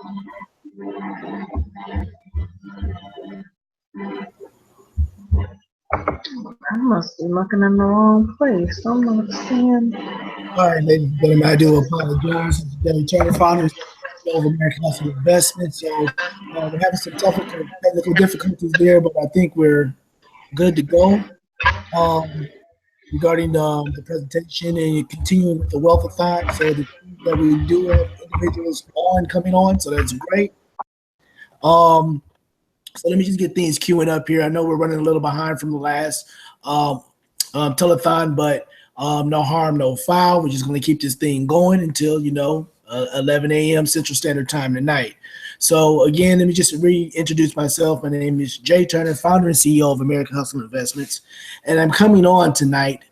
I must be looking in the wrong place. I'm not seeing. All right, ladies and gentlemen, I do apologize. This is Gary Turner, founder of American Hustle Investments. So we're having some technical difficulties there, but I think we're good to go. Regarding the presentation and continuing with the Wealth-A-Thon. So that we do have individuals coming on, so that's great. So let me just get things queuing up here. I know we're running a little behind from the last telethon, but no harm, no foul. We're just going to keep this thing going until 11 a.m. Central Standard Time tonight. So again, let me just reintroduce myself. My name is Jay Turner, founder and CEO of American Hustle Investments, and I'm coming on tonight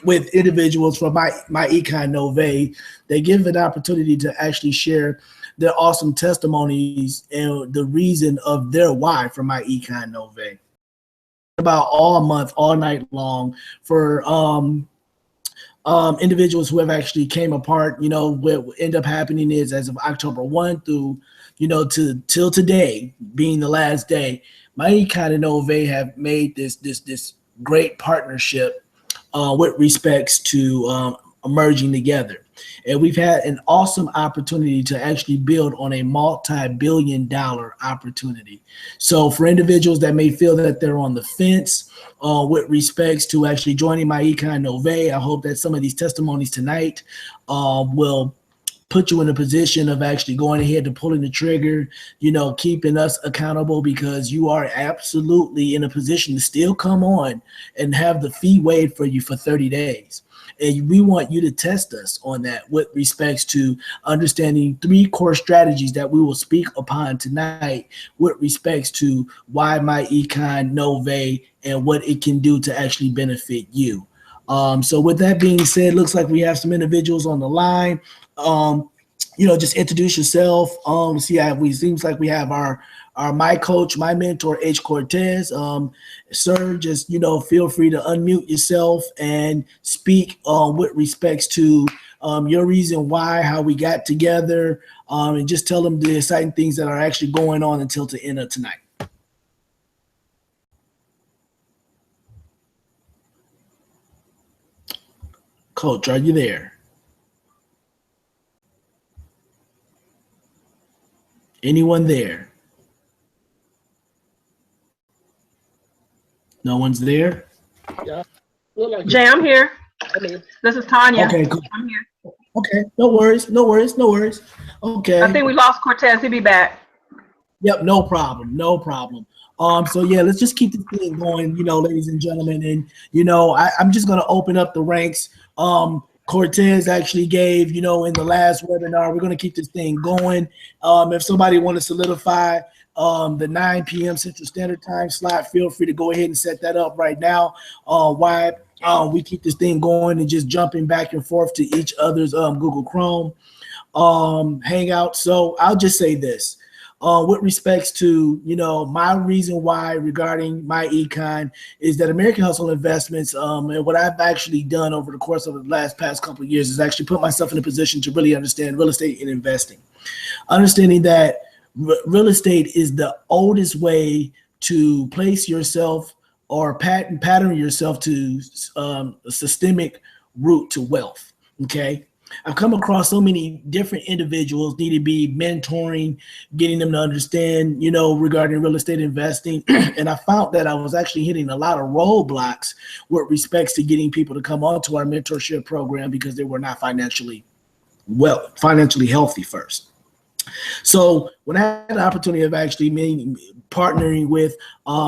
with individuals from myEcon Novae. They give an opportunity to actually share their awesome testimonies and the reason of their why for myEcon Novae. About all month, all night long for individuals who have actually came apart. What will end up happening is, as of October 1 through till today being the last day, myEcon and Novae have made this great partnership with respects to emerging together. And we've had an awesome opportunity to actually build on a multi-billion-dollar opportunity. So for individuals that may feel that they're on the fence with respects to actually joining myEcon Novae, I hope that some of these testimonies tonight will put you in a position of actually going ahead and pulling the trigger, keeping us accountable, because you are absolutely in a position to still come on and have the fee waived for you for 30 days. And we want you to test us on that with respects to understanding 3 core strategies that we will speak upon tonight with respects to why myEcon Novae and what it can do to actually benefit you. So with that being said, looks like we have some individuals on the line. Just introduce yourself. Seems like we have our my coach, my mentor, H. Cortez. Sir, just feel free to unmute yourself and speak with respects to your reason why, how we got together, and just tell them the exciting things that are actually going on until the end of tonight. Coach, are you there? Anyone there? No one's there? Yeah. Jay, I'm here. This is Tanya. Okay, cool. I'm here. Okay, no worries. Okay. I think we lost Cortez. He'll be back. Yep, no problem. So yeah, let's just keep this thing going, ladies and gentlemen. And I'm just gonna open up the ranks. Cortez actually gave, in the last webinar, we're gonna keep this thing going. If somebody want to solidify the 9 p.m. Central Standard Time slot, feel free to go ahead and set that up right now. While we keep this thing going and just jumping back and forth to each other's Google Chrome Hangout. So I'll just say this. With respects to, my reason why regarding myEcon is that American Hustle Investments, and what I've actually done over the course of the past couple of years is actually put myself in a position to really understand real estate and investing. Understanding that real estate is the oldest way to place yourself or pattern yourself to a systemic route to wealth, okay? I've come across so many different individuals need to be mentoring, getting them to understand, regarding real estate investing. And I found that I was actually hitting a lot of roadblocks with respects to getting people to come onto our mentorship program because they were not financially healthy first. So when I had the opportunity of actually partnering with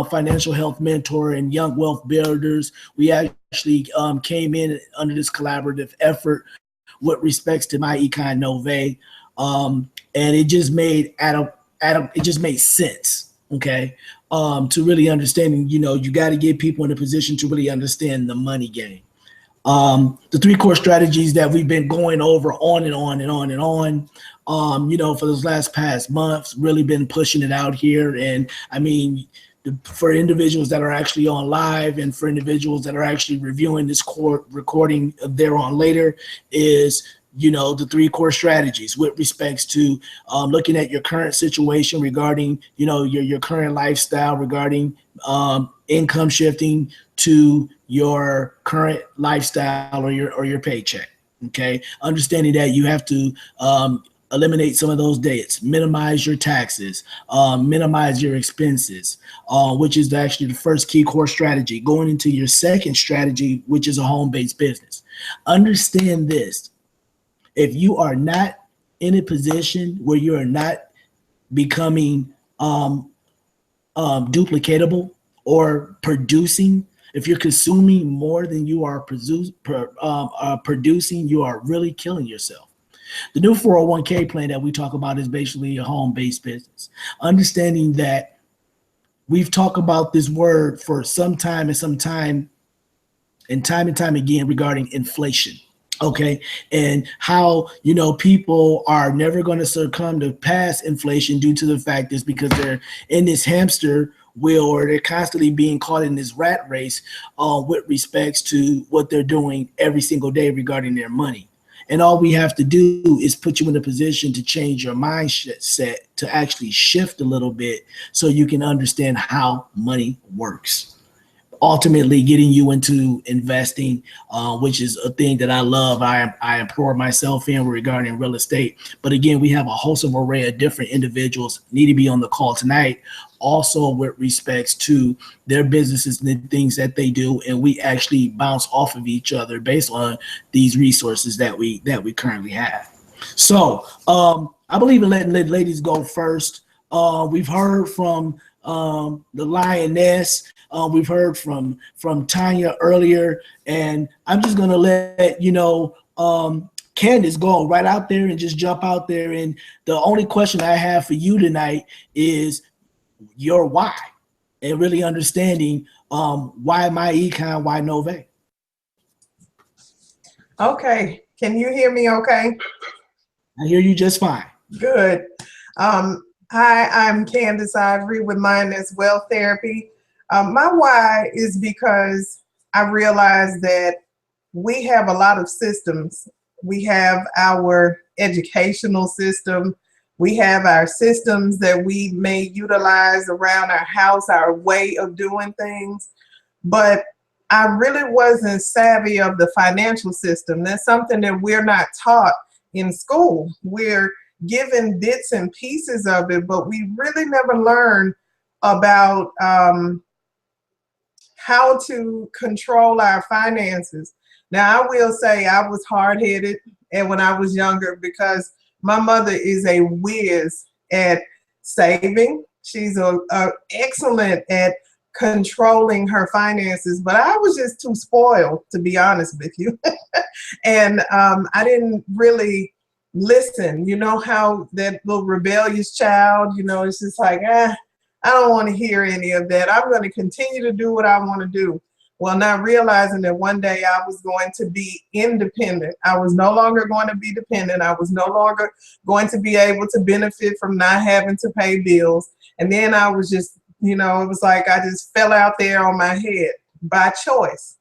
Financial Health Mentor and Young Wealth Builders, we actually came in under this collaborative effort with respects to myEcon Novae, and it just made it just made sense, okay, to really understanding, you got to get people in a position to really understand the money game. The 3 core strategies that we've been going over on and on and on and on, for those past months, really been pushing it out here. And I mean, for individuals that are actually on live and for individuals that are actually reviewing this recording there on later, is the three core strategies with respects to looking at your current situation regarding, your current lifestyle, regarding income shifting to your current lifestyle or your paycheck. Okay, understanding that you have to eliminate some of those debts, minimize your taxes, minimize your expenses, which is actually the first key core strategy. Going into your second strategy, which is a home-based business. Understand this: if you are not in a position where you are not becoming duplicatable or producing, if you're consuming more than you are producing, you are really killing yourself. The new 401k plan that we talk about is basically a home-based business. Understanding that we've talked about this word for some time and time again regarding inflation. Okay, and how people are never going to succumb to past inflation due to the fact is because they're in this hamster wheel, or they're constantly being caught in this rat race with respects to what they're doing every single day regarding their money. And all we have to do is put you in a position to change your mindset to actually shift a little bit so you can understand how money works, ultimately getting you into investing, which is a thing that I love. I employ myself in regarding real estate. But again, we have a host of array of different individuals need to be on the call tonight, also with respects to their businesses and the things that they do, and we actually bounce off of each other based on these resources that we currently have. So I believe in letting ladies go first. We've heard from the lioness. We've heard from Tanya earlier, and I'm just gonna let Candace go right out there and just jump out there. And the only question I have for you tonight is your why, and really understanding why myEcon, why Novae. Okay, can you hear me okay? I hear you just fine. Good. Hi, I'm Candace Ivory with myEcon Wealth Therapy. My why is because I realize that we have a lot of systems. We have our educational system. We have our systems that we may utilize around our house, our way of doing things. But I really wasn't savvy of the financial system. That's something that we're not taught in school. We're given bits and pieces of it, but we really never learn about how to control our finances. Now, I will say I was hard-headed and when I was younger, because my mother is a whiz at saving. She's excellent at controlling her finances, but I was just too spoiled, to be honest with you. And I didn't really listen. You know how that little rebellious child, it's just like, I don't want to hear any of that. I'm going to continue to do what I want to do. Well, not realizing that one day I was going to be independent. I was no longer going to be dependent. I was no longer going to be able to benefit from not having to pay bills. And then I was just, it was like I just fell out there on my head by choice.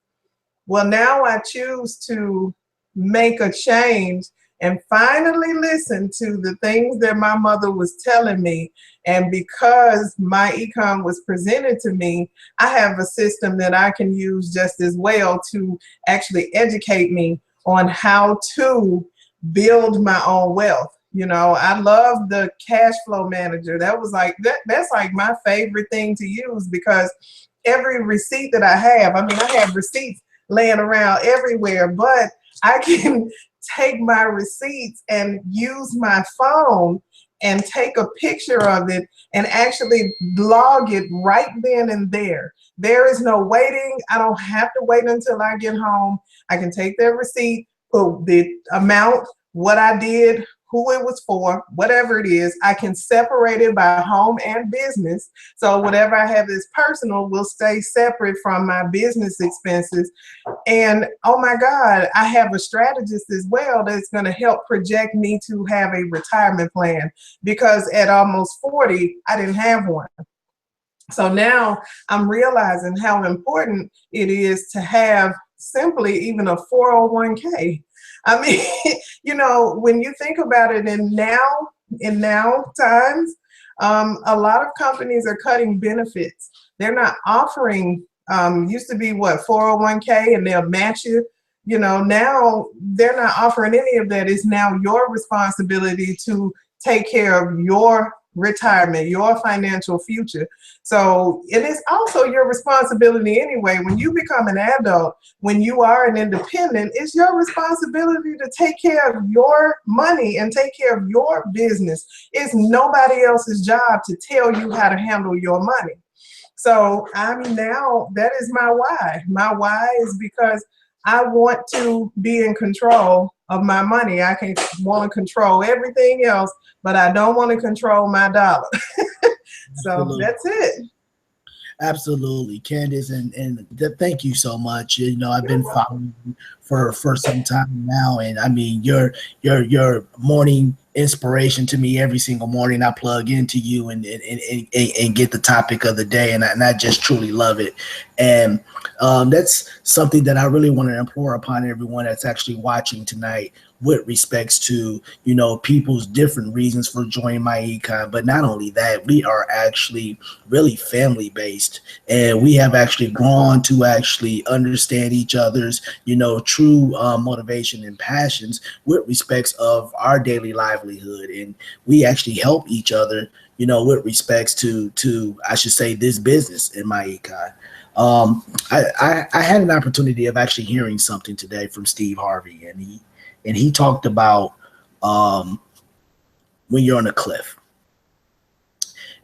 Well, now I choose to make a change and finally listen to the things that my mother was telling me. And because myEcon was presented to me, I have a system that I can use just as well to actually educate me on how to build my own wealth. I love the cash flow manager. That was like, that's like my favorite thing to use, because every receipt that I have receipts laying around everywhere, but I can take my receipts and use my phone and take a picture of it and actually log it right then and there. There is no waiting. I don't have to wait until I get home. I can take that receipt, put the amount, what I did, who it was for, whatever it is. I can separate it by home and business. So whatever I have as personal will stay separate from my business expenses. And oh my God, I have a strategist as well that's going to help project me to have a retirement plan, because at almost 40, I didn't have one. So now I'm realizing how important it is to have simply even a 401k. I mean, when you think about it in now times, a lot of companies are cutting benefits. They're not offering, used to be what, 401k, and they'll match you. Now they're not offering any of that. It's now your responsibility to take care of your retirement, your financial future. So it is also your responsibility anyway. When you become an adult, when you are an independent, it's your responsibility to take care of your money and take care of your business. It's nobody else's job to tell you how to handle your money. So that is my why. My why is because I want to be in control of my money. I can want to control everything else, but I don't want to control my dollar. So that's it. Absolutely, Candace, and thank you so much. I've been following you for some time now, and I mean your morning inspiration to me every single morning. I plug into you and get the topic of the day, and I just truly love it. And that's something that I really want to implore upon everyone that's actually watching tonight, with respects to people's different reasons for joining myEcon. But not only that, we are actually really family based, and we have actually grown to actually understand each other's true motivation and passions with respects of our daily livelihood, and we actually help each other with respects to I should say this business in myEcon. I had an opportunity of actually hearing something today from Steve Harvey, and he talked about when you're on a cliff.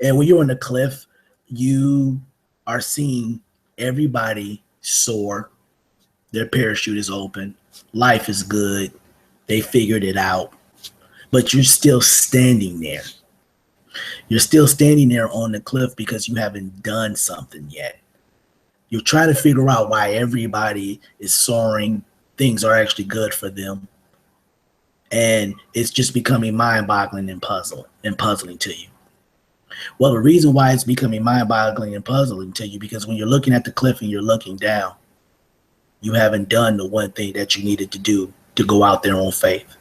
And when you're on the cliff, you are seeing everybody soar. Their parachute is open. Life is good. They figured it out. But you're still standing there. You're still standing there on the cliff because you haven't done something yet. You're trying to figure out why everybody is soaring. Things are actually good for them. And it's just becoming mind-boggling and puzzling to you. Well, the reason why it's becoming mind-boggling and puzzling to you, because when you're looking at the cliff and you're looking down, you haven't done the one thing that you needed to do to go out there on faith.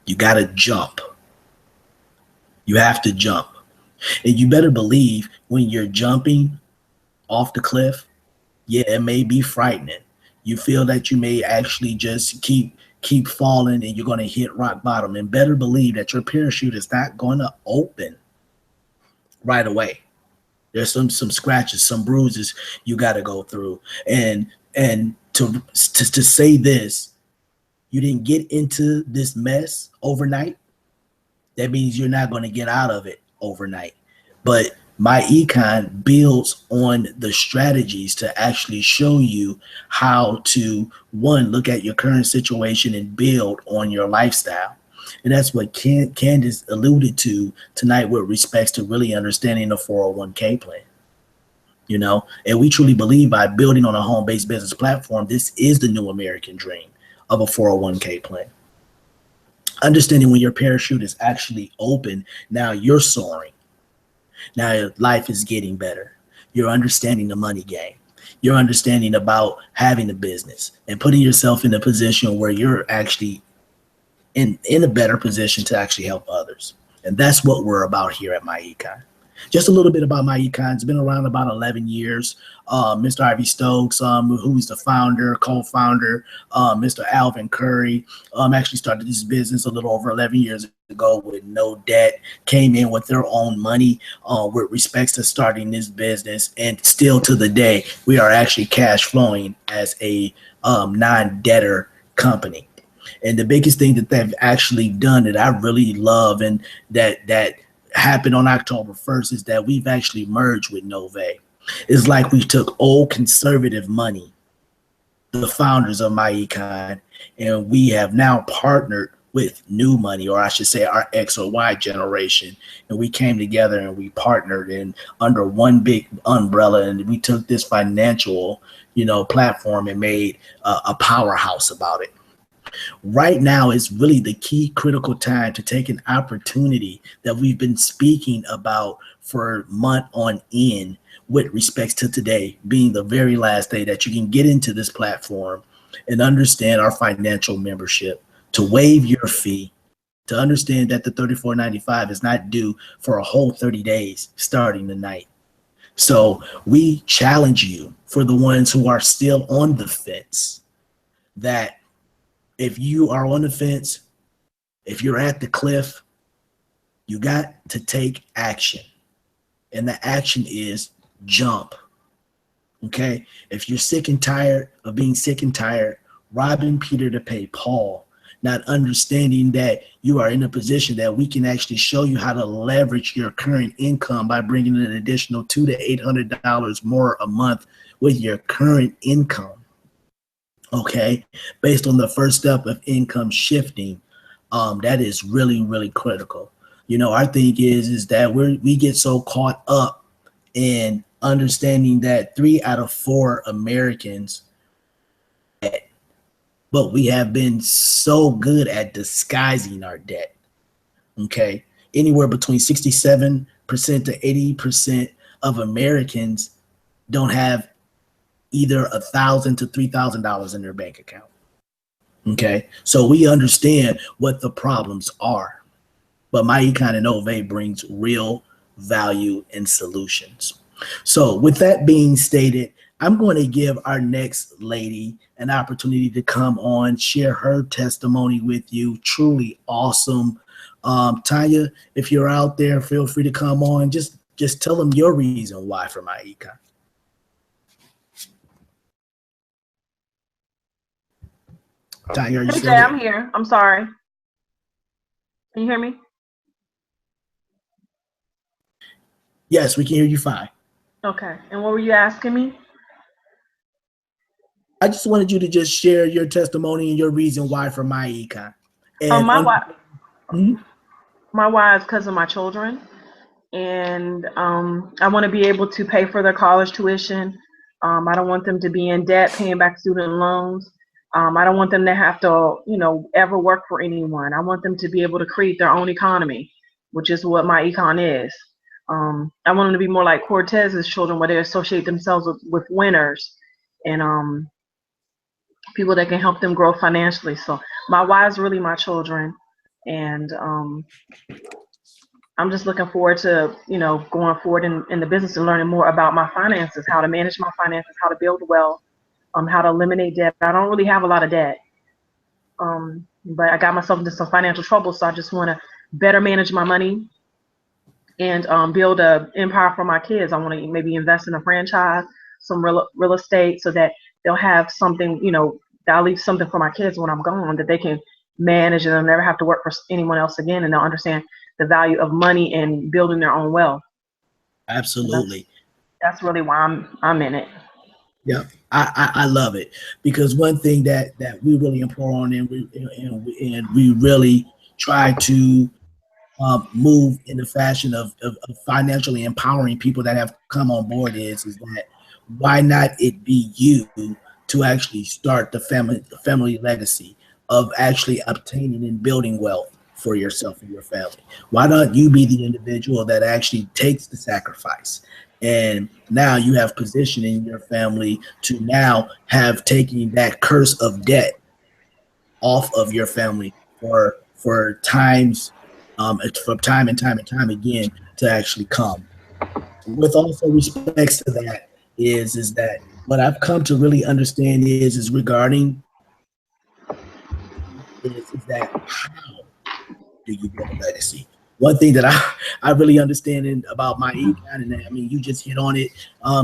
You got to jump. You have to jump. And you better believe when you're jumping off the cliff, yeah, it may be frightening. You feel that you may actually just keep falling and you're going to hit rock bottom. And better believe that your parachute is not going to open right away. There's some scratches, some bruises you got to go through. And to say this, you didn't get into this mess overnight. That means you're not going to get out of it overnight. But myEcon builds on the strategies to actually show you how to, one, look at your current situation and build on your lifestyle. And that's what Candace alluded to tonight with respects to really understanding the 401k plan. And we truly believe by building on a home-based business platform, this is the new American dream of a 401k plan. Understanding when your parachute is actually open, now you're soaring. Now life is getting better. You're understanding the money game. You're understanding about having a business and putting yourself in a position where you're actually in a better position to actually help others. And that's what we're about here at myEcon. Just a little bit about myEcon. It's been around about 11 years. Mr. Ivy Stokes, who's the founder, co-founder, Mr. Alvin Curry, actually started this business a little over 11 years ago with no debt, came in with their own money with respects to starting this business. And still to the day, we are actually cash flowing as a non-debtor company. And the biggest thing that they've actually done that I really love and that happened on October 1st is that we've actually merged with Novae. It's like we took old conservative money, the founders of myEcon, and we have now partnered with new money, or I should say our X or Y generation. And we came together and we partnered in under one big umbrella, and we took this financial, platform and made a powerhouse about it. Right now is really the key critical time to take an opportunity that we've been speaking about for month on end with respects to today being the very last day that you can get into this platform and understand our financial membership, to waive your fee, to understand that the $34.95 is not due for a whole 30 days starting tonight. So we challenge you, for the ones who are still on the fence, that if you are on the fence, if you're at the cliff, you got to take action. And the action is jump. Okay? If you're sick and tired of being sick and tired, robbing Peter to pay Paul, not understanding that you are in a position that we can actually show you how to leverage your current income by bringing in an additional $200 to $800 more a month with your current income. Okay, based on the first step of income shifting, that is really, really critical. You know, our thing is that we get so caught up in understanding that 3 out of 4 Americans, but we have been so good at disguising our debt. Okay, anywhere between 67% to 80% of Americans don't have either $1,000 to $3,000 in their bank account. Okay, so we understand what the problems are, but myEcon and Novae brings real value and solutions. So with that being stated, I'm going to give our next lady an opportunity to come on, share her testimony with you. Truly awesome. Tanya, if you're out there, feel free to come on. Just tell them your reason why for myEcon. Tanya, are you Hey, still Jay, there? I'm here. I'm sorry. Can you hear me? Yes, we can hear you fine. Okay. And what were you asking me? I just wanted you to just share your testimony and your reason why for myEcon. And My why is because of my children, and I want to be able to pay for their college tuition. I don't want them to be in debt paying back student loans. I don't want them to have to, ever work for anyone. I want them to be able to create their own economy, which is what myEcon is. I want them to be more like Cortez's children, where they associate themselves with winners and people that can help them grow financially. So my why is really my children, and I'm just looking forward to, going forward in the business and learning more about my finances, how to manage my finances, how to build wealth, how to eliminate debt. I don't really have a lot of debt, but I got myself into some financial trouble, so I just want to better manage my money and build a empire for my kids. I want to maybe invest in a franchise, some real estate, so that they'll have something, that I'll leave something for my kids when I'm gone that they can manage, and they'll never have to work for anyone else again, and they'll understand the value of money and building their own wealth. absolutely. That's really why I'm in it. Yeah, I love it, because one thing that we really implore on, and we really try to move in the fashion of financially empowering people that have come on board is that why not it be you to actually start the family legacy of actually obtaining and building wealth for yourself and your family? Why not you be the individual that actually takes the sacrifice? And now you have position in your family to now have taken that curse of debt off of your family for times, from time and time again to actually come. With also respects to that is that what I've come to really understand is regarding is that how do you build a legacy? One thing that I really understand about myEcon, and I mean, you just hit on it,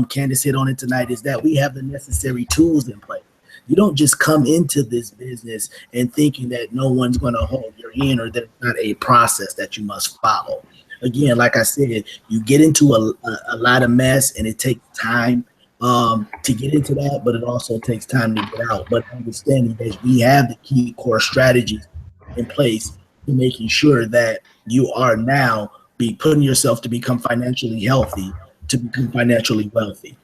Candace hit on it tonight, is that we have the necessary tools in place. You don't just come into this business and thinking that no one's going to hold your hand, or there's not a process that you must follow. Again, like I said, you get into a lot of mess, and it takes time to get into that, but it also takes time to get out. But understanding that we have the key core strategies in place to making sure that you are now be putting yourself to become financially healthy, to become financially wealthy.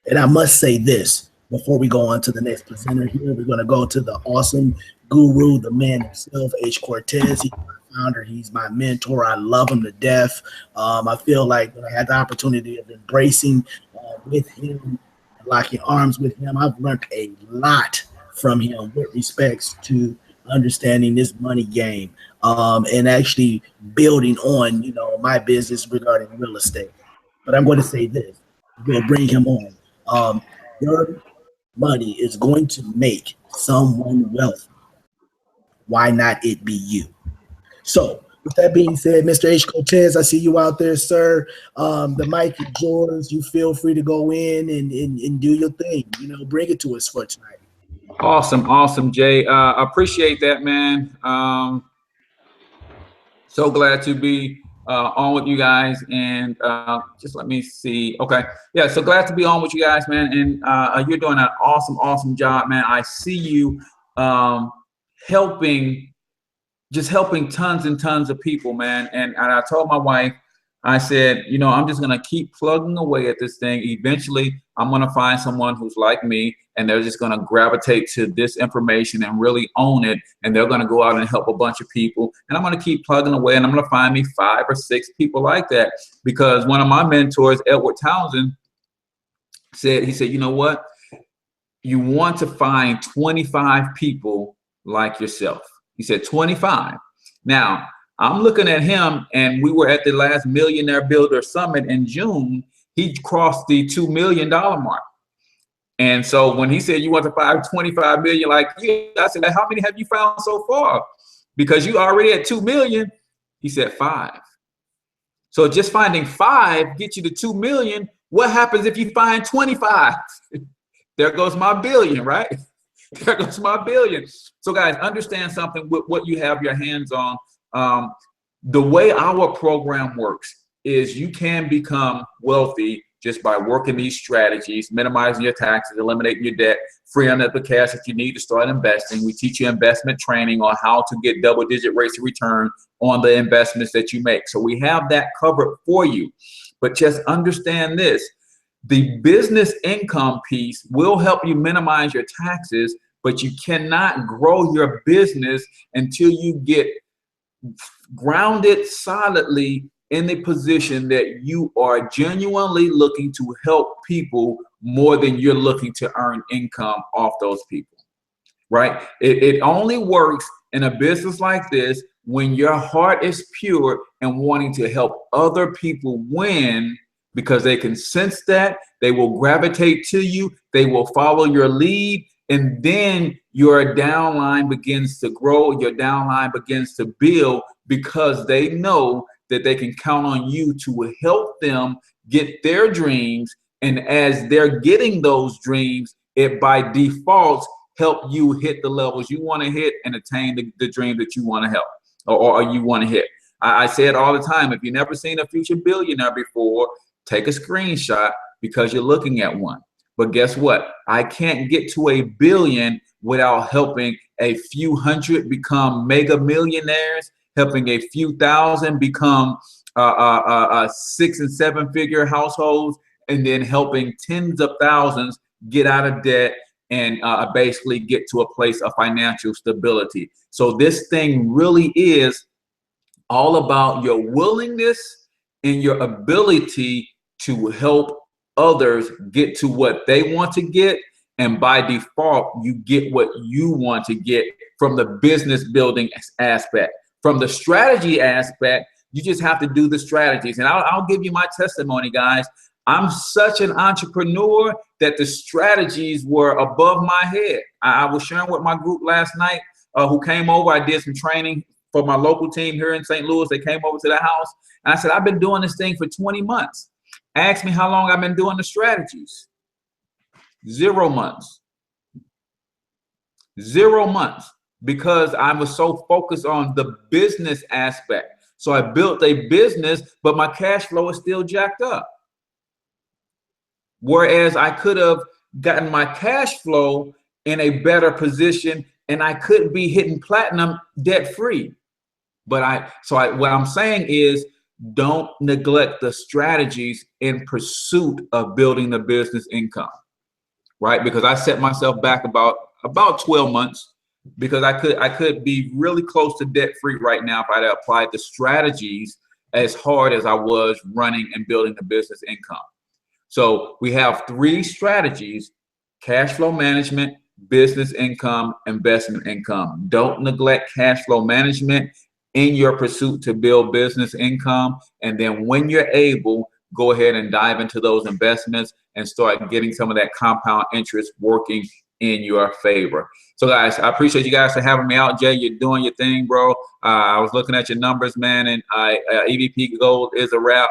And I must say this before we go on to the next presenter here. We're going to go to the awesome guru, the man himself, H. Cortez. He's my founder. He's my mentor. I love him to death. I feel like when I had the opportunity of embracing with him, locking arms with him, I've learned a lot from him with respects to understanding this money game, and actually building on, my business regarding real estate. But I'm going to say this, we'll bring him on. Your money is going to make someone wealthy. Why not it be you? So, with that being said, Mr. H. Cortez, I see you out there, sir. The mic is yours. You feel free to go in and do your thing. Bring it to us for tonight. Awesome, Jay. Appreciate that, man. So glad to be on with you guys. And just let me see. Okay. Yeah, so glad to be on with you guys, man. And you're doing an awesome job, man. I see you helping tons and tons of people, man. And I told my wife, I said, I'm just going to keep plugging away at this thing. Eventually, I'm going to find someone who's like me, and they're just going to gravitate to this information and really own it. And they're going to go out and help a bunch of people. And I'm going to keep plugging away, and I'm going to find me 5 or 6 people like that. Because one of my mentors, Edward Townsend, said, you know what? You want to find 25 people like yourself. He said 25. Now, I'm looking at him, and we were at the last Millionaire Builder Summit in June. He crossed the $2 million mark. And so when he said you want to find 25 million like you, I said, how many have you found so far? Because you already at 2 million. He said 5. So just finding 5 gets you to 2 million. What happens if you find 25? There goes my billion, right? There goes my billion. So guys, understand something with what you have your hands on. The way our program works is you can become wealthy just by working these strategies, minimizing your taxes, eliminating your debt, freeing up the cash that you need to start investing. We teach you investment training on how to get double-digit rates of return on the investments that you make. So we have that covered for you. But just understand this. The business income piece will help you minimize your taxes, but you cannot grow your business until you get grounded solidly in the position that you are genuinely looking to help people more than you're looking to earn income off those people, right? It only works in a business like this when your heart is pure and wanting to help other people win, because they can sense that, they will gravitate to you, they will follow your lead, and then your downline begins to grow, your downline begins to build, because they know that they can count on you to help them get their dreams. And as they're getting those dreams, it by default help you hit the levels you want to hit and attain the dream that you want to help or you want to hit. I say it all the time. If you've never seen a future billionaire before, take a screenshot because you're looking at one. But guess what? I can't get to a billion without helping a few hundred become mega millionaires, helping a few thousand become 6 and 7 figure households, and then helping tens of thousands get out of debt and basically get to a place of financial stability. So this thing really is all about your willingness and your ability to help others get to what they want to get. And by default, you get what you want to get from the business building aspect. From the strategy aspect, you just have to do the strategies. And I'll give you my testimony, guys. I'm such an entrepreneur that the strategies were above my head. I was sharing with my group last night who came over. I did some training for my local team here in St. Louis. They came over to the house. And I said, I've been doing this thing for 20 months. Ask me how long I've been doing the strategies. 0 months. 0 months. Because I was so focused on the business aspect. So I built a business, but my cash flow is still jacked up. Whereas I could have gotten my cash flow in a better position and I could be hitting platinum debt free. But what I'm saying is, don't neglect the strategies in pursuit of building the business income, right? Because I set myself back about 12 months because I could be really close to debt free right now if I'd applied the strategies as hard as I was running and building the business income. So we have 3 strategies: cash flow management, business income, investment income. Don't neglect cash flow management in your pursuit to build business income. And then when you're able, go ahead and dive into those investments and start getting some of that compound interest working in your favor. So guys, I appreciate you guys for having me out. Jay, you're doing your thing, bro. I was looking at your numbers, man, and EVP Gold is a wrap.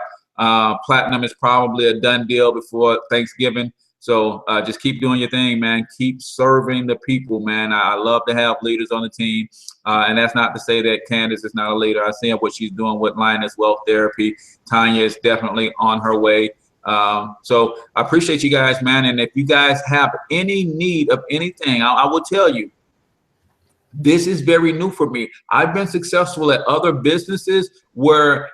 Platinum is probably a done deal before Thanksgiving. So just keep doing your thing, man. Keep serving the people, man. I love to have leaders on the team. And that's not to say that Candace is not a leader. I see what she's doing with Lioness Wealth Therapy. Tanya is definitely on her way. So I appreciate you guys, man. And if you guys have any need of anything, I will tell you, this is very new for me. I've been successful at other businesses where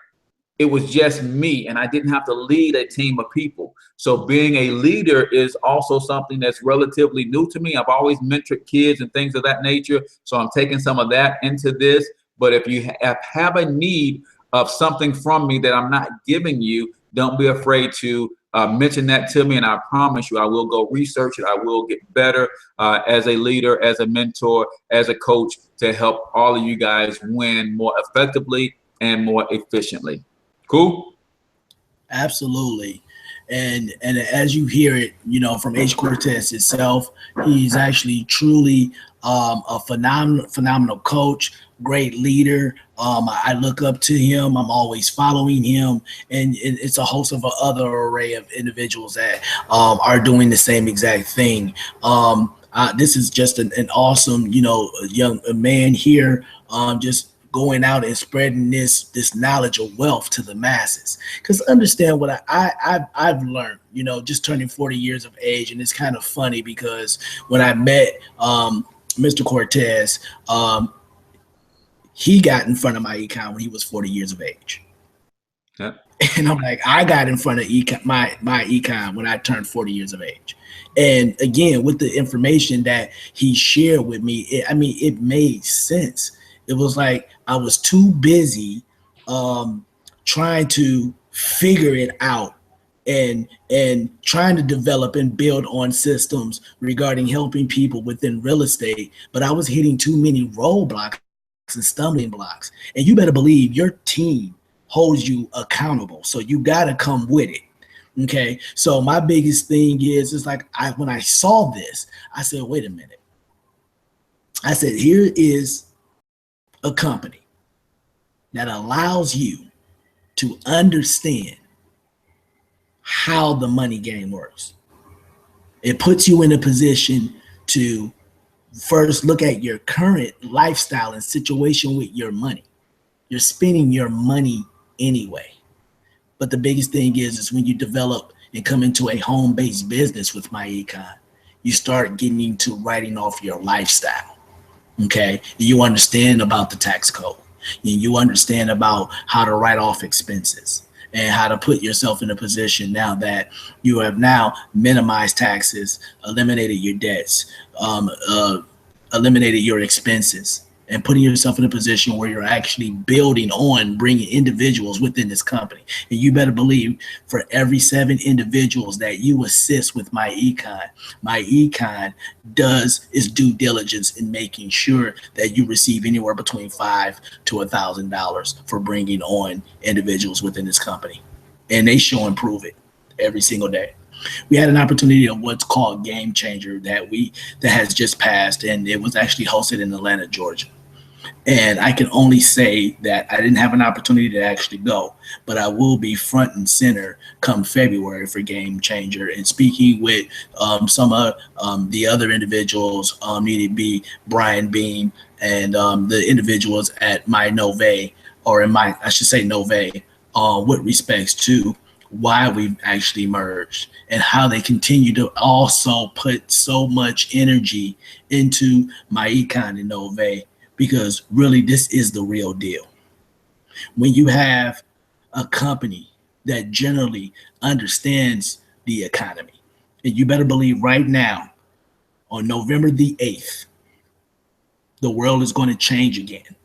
it was just me and I didn't have to lead a team of people. So being a leader is also something that's relatively new to me. I've always mentored kids and things of that nature. So I'm taking some of that into this. But if you have a need of something from me that I'm not giving you, don't be afraid to mention that to me. And I promise you, I will go research it. I will get better as a leader, as a mentor, as a coach to help all of you guys win more effectively and more efficiently. Cool. Absolutely. And as you hear it, you know, from H. Cortez itself, he's actually truly a phenomenal coach, great leader. I look up to him. I'm always following him, and it's a host of other array of individuals that are doing the same exact thing. This is just an awesome, you know, young man here, just going out and spreading this knowledge of wealth to the masses. Because understand what I've learned, you know, just turning 40 years of age. And it's kind of funny because when I met Mr. Cortez, he got in front of myEcon when he was 40 years of age. Yeah. And I'm like, I got in front of myEcon when I turned 40 years of age. And again, with the information that he shared with me, it made sense. It was like I was too busy trying to figure it out and trying to develop and build on systems regarding helping people within real estate. But I was hitting too many roadblocks and stumbling blocks. And you better believe your team holds you accountable. So you got to come with it. Okay. So my biggest thing is like when I saw this, I said, wait a minute. I said, here is a company that allows you to understand how the money game works. It puts you in a position to first look at your current lifestyle and situation with your money. You're spending your money anyway. But the biggest thing is when you develop and come into a home-based business with myEcon, you start getting into writing off your lifestyle. Okay, you understand about the tax code, and you understand about how to write off expenses and how to put yourself in a position now that you have now minimized taxes, eliminated your debts, eliminated your expenses, and putting yourself in a position where you're actually building on bringing individuals within this company. And you better believe for every 7 individuals that you assist with myEcon does its due diligence in making sure that you receive anywhere between $500 to $1,000 for bringing on individuals within this company. And they show and prove it every single day. We had an opportunity of what's called Game Changer that has just passed, and it was actually hosted in Atlanta, Georgia. And I can only say that I didn't have an opportunity to actually go, but I will be front and center come February for Game Changer and speaking with some of the other individuals, needed to be Brian Beam and the individuals at Novae, or I should say Novae, with respects to why we've actually merged and how they continue to also put so much energy into myEcon and Novae. Because really, this is the real deal. When you have a company that generally understands the economy, and you better believe right now, on November the 8th, the world is going to change again.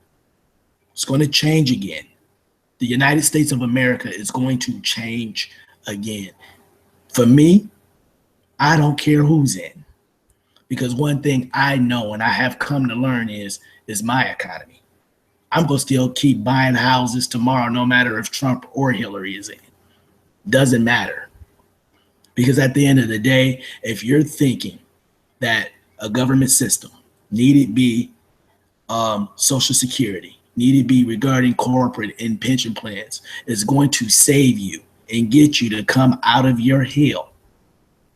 It's going to change again. The United States of America is going to change again. For me, I don't care who's in. Because one thing I know and I have come to learn is my economy. I'm going to still keep buying houses tomorrow, no matter if Trump or Hillary is in. Doesn't matter. Because at the end of the day, if you're thinking that a government system, need it be Social Security, need it be regarding corporate and pension plans, is going to save you and get you to come out of your hill,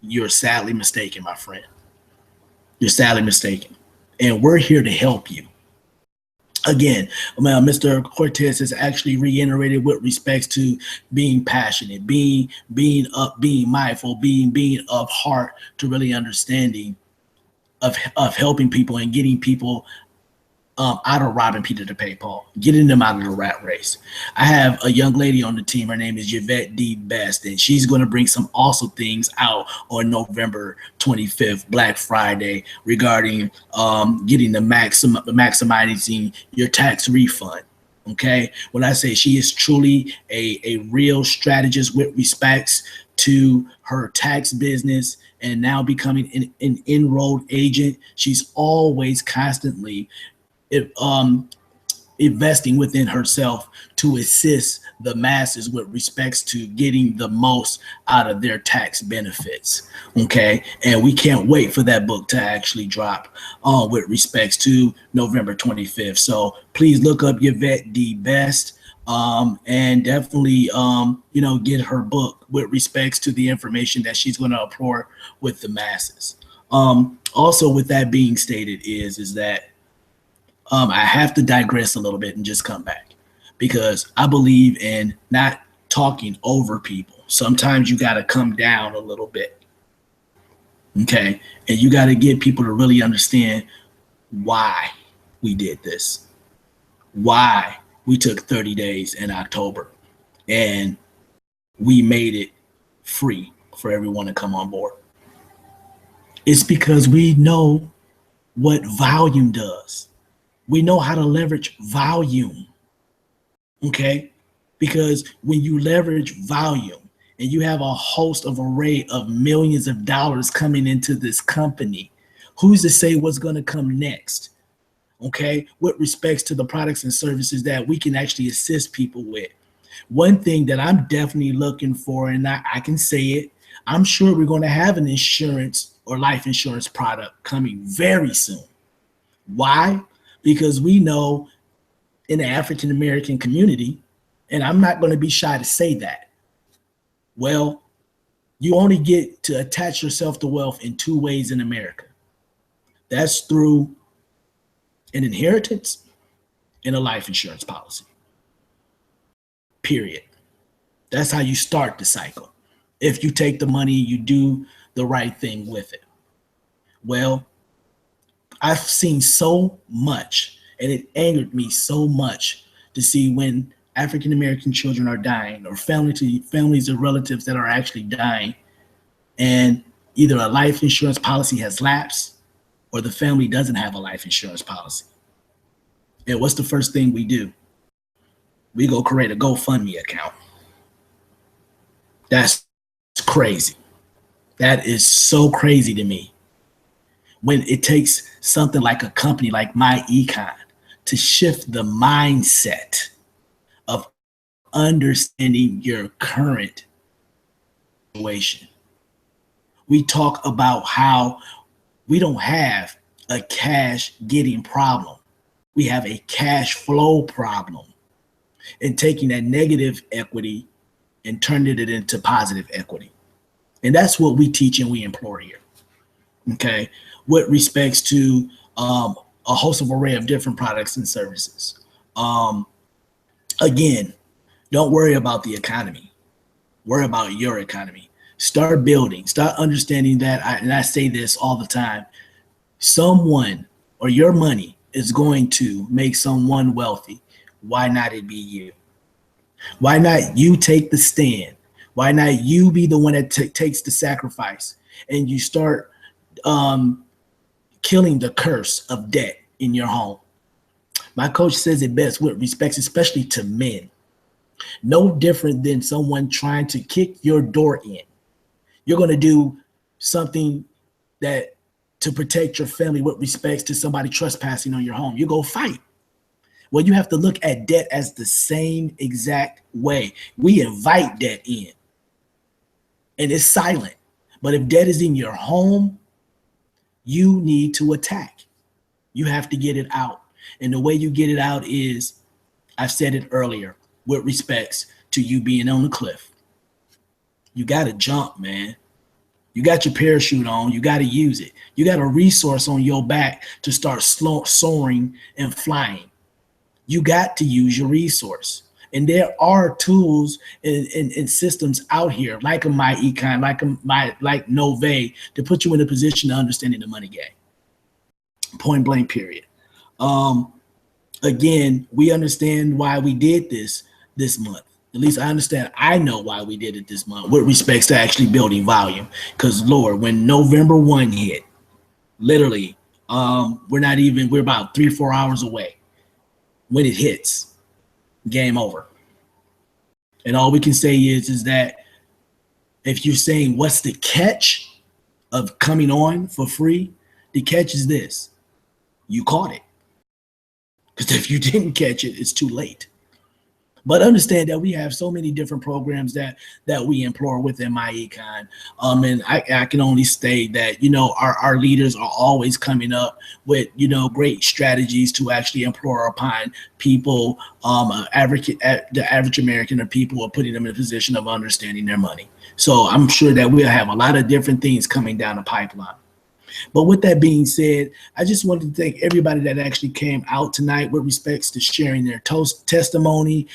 you're sadly mistaken, my friend. You're sadly mistaken. And we're here to help you. Again, Mr. Cortez has actually reiterated with respects to being passionate, being mindful, being of heart, to really understanding of helping people and getting people out of robbing Peter to pay Paul, getting them out of the rat race. I have a young lady on the team. Her name is Yvette D. Best, and she's going to bring some awesome things out on November 25th, Black Friday, regarding getting maximizing your tax refund. Okay, when I say she is truly a real strategist with respects to her tax business and now becoming an enrolled agent, she's always constantly investing within herself to assist the masses with respects to getting the most out of their tax benefits. Okay, and we can't wait for that book to actually drop with respects to November 25th. So please look up Yvette D. Best and definitely get her book with respects to the information that she's going to pour with the masses. Also, with that being stated, is that I have to digress a little bit and just come back, because I believe in not talking over people. Sometimes you got to come down a little bit. Okay. And you got to get people to really understand why we did this, why we took 30 days in October and we made it free for everyone to come on board. It's because we know what volume does. We know how to leverage volume, okay? Because when you leverage volume and you have a host of array of millions of dollars coming into this company, who's to say what's going to come next, okay? With respects to the products and services that we can actually assist people with. One thing that I'm definitely looking for, and I can say it, I'm sure we're going to have an insurance or life insurance product coming very soon. Why? Because we know in the African American community, and I'm not going to be shy to say that, well, you only get to attach yourself to wealth in two ways in America. That's through an inheritance and a life insurance policy. Period. That's how you start the cycle. If you take the money, you do the right thing with it. Well, I've seen so much, and it angered me so much to see when African American children are dying, or families or relatives that are actually dying, and either a life insurance policy has lapsed or the family doesn't have a life insurance policy. And what's the first thing we do? We go create a GoFundMe account. That's crazy. That is so crazy to me. When it takes something like a company like myEcon to shift the mindset of understanding your current situation. We talk about how we don't have a cash getting problem. We have a cash flow problem, and taking that negative equity and turning it into positive equity. And that's what we teach and we implore here. Okay. With respects to a host of array of different products and services. Again, don't worry about the economy. Worry about your economy. Start building. Start understanding that, and I say this all the time, someone or your money is going to make someone wealthy. Why not it be you? Why not you take the stand? Why not you be the one that takes the sacrifice and you start killing the curse of debt in your home? My coach says it best with respects, especially to men. No different than someone trying to kick your door in. You're going to do something that to protect your family with respects to somebody trespassing on your home? You go fight. Well, you have to look at debt as the same exact way. We invite debt in, and it's silent. But if debt is in your home, you need to attack. You have to get it out. And the way you get it out is, I've said it earlier, with respects to you being on the cliff. You got to jump, man. You got your parachute on. You got to use it. You got a resource on your back to start soaring and flying. You got to use your resource. And there are tools and systems out here, like a myEcon, like Novae, to put you in a position of understanding the money game. Point blank, period. Again, we understand why we did this month. At least I know why we did it this month with respects to actually building volume. Because Lord, when November 1 hit, literally, we're about 3-4 hours away. When it hits, game over. And all we can say is that if you're saying what's the catch of coming on for free, the catch is this: you caught it. Because if you didn't catch it, it's too late. But understand that we have so many different programs that we employ within myEcon. And I can only state that, our leaders are always coming up with, great strategies to actually employ upon people, the average American, or people are putting them in a position of understanding their money. So I'm sure that we'll have a lot of different things coming down the pipeline. But with that being said, I just wanted to thank everybody that actually came out tonight with respects to sharing their testimony.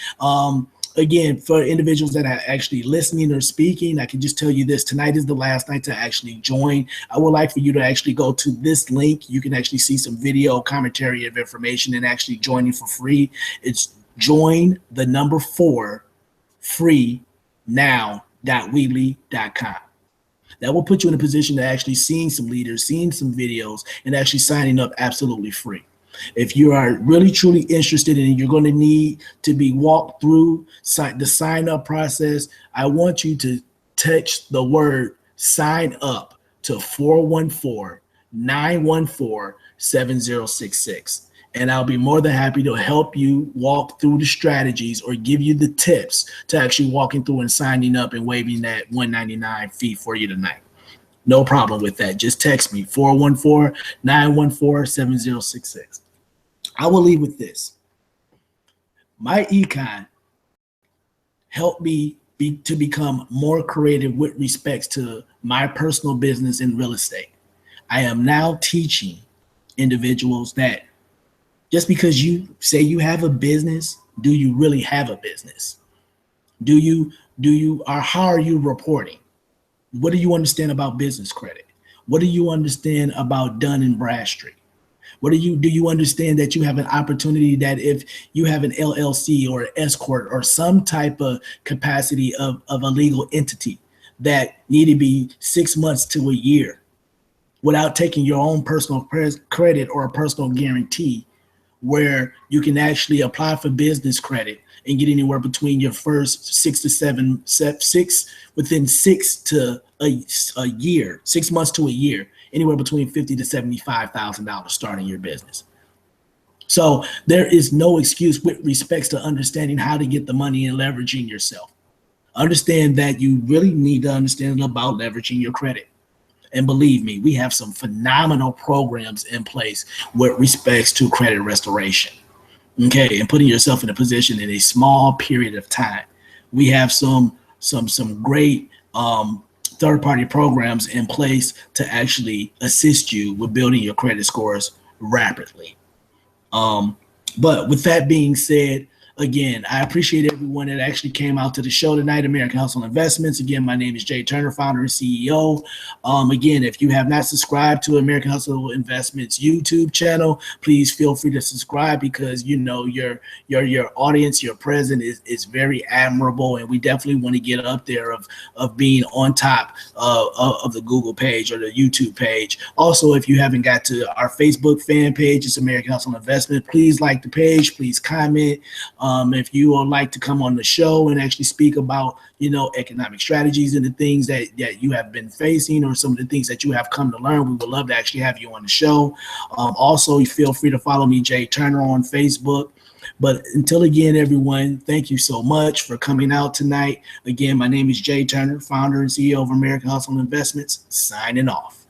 Again, for individuals that are actually listening or speaking, I can just tell you this: tonight is the last night to actually join. I would like for you to actually go to this link. You can actually see some video commentary of information and actually joining for free. It's join4 freenow.weebly.com. That will put you in a position to actually seeing some leaders, seeing some videos, and actually signing up absolutely free. If you are really, truly interested in it, you're going to need to be walked through the sign up process. I want you to text the word sign up to 414-914-7066. And I'll be more than happy to help you walk through the strategies or give you the tips to actually walking through and signing up and waiving that $199 fee for you tonight. No problem with that. Just text me, 414-914-7066. I will leave with this. myEcon helped me to become more creative with respects to my personal business in real estate. I am now teaching individuals that just because you say you have a business, do you really have a business? How are you reporting? What do you understand about business credit? What do you understand about Dun & Bradstreet? Do you understand that you have an opportunity that if you have an LLC or an S corp or some type of capacity of a legal entity that need to be 6 months to a year without taking your own personal credit or a personal guarantee, where you can actually apply for business credit and get anywhere between your first 6 months to a year, anywhere between $50,000 to $75,000 starting your business. So there is no excuse with respects to understanding how to get the money and leveraging yourself. Understand that you really need to understand about leveraging your credit. And believe me, we have some phenomenal programs in place with respects to credit restoration. Okay, and putting yourself in a position in a small period of time. We have some great third-party programs in place to actually assist you with building your credit scores rapidly. But with that being said, again, I appreciate everyone that actually came out to the show tonight, American Hustle Investments. Again, my name is Jay Turner, founder and CEO. Again, if you have not subscribed to American Hustle Investments YouTube channel, please feel free to subscribe, because your audience, your presence is very admirable, and we definitely want to get up there of being on top of the Google page or the YouTube page. Also, if you haven't got to our Facebook fan page, it's American Hustle Investment. Please like the page, please comment. If you would like to come on the show and actually speak about, economic strategies and the things that you have been facing, or some of the things that you have come to learn, we would love to actually have you on the show. Also, you feel free to follow me, Jay Turner, on Facebook. But until again, everyone, thank you so much for coming out tonight. Again, my name is Jay Turner, founder and CEO of American Hustle Investments, signing off.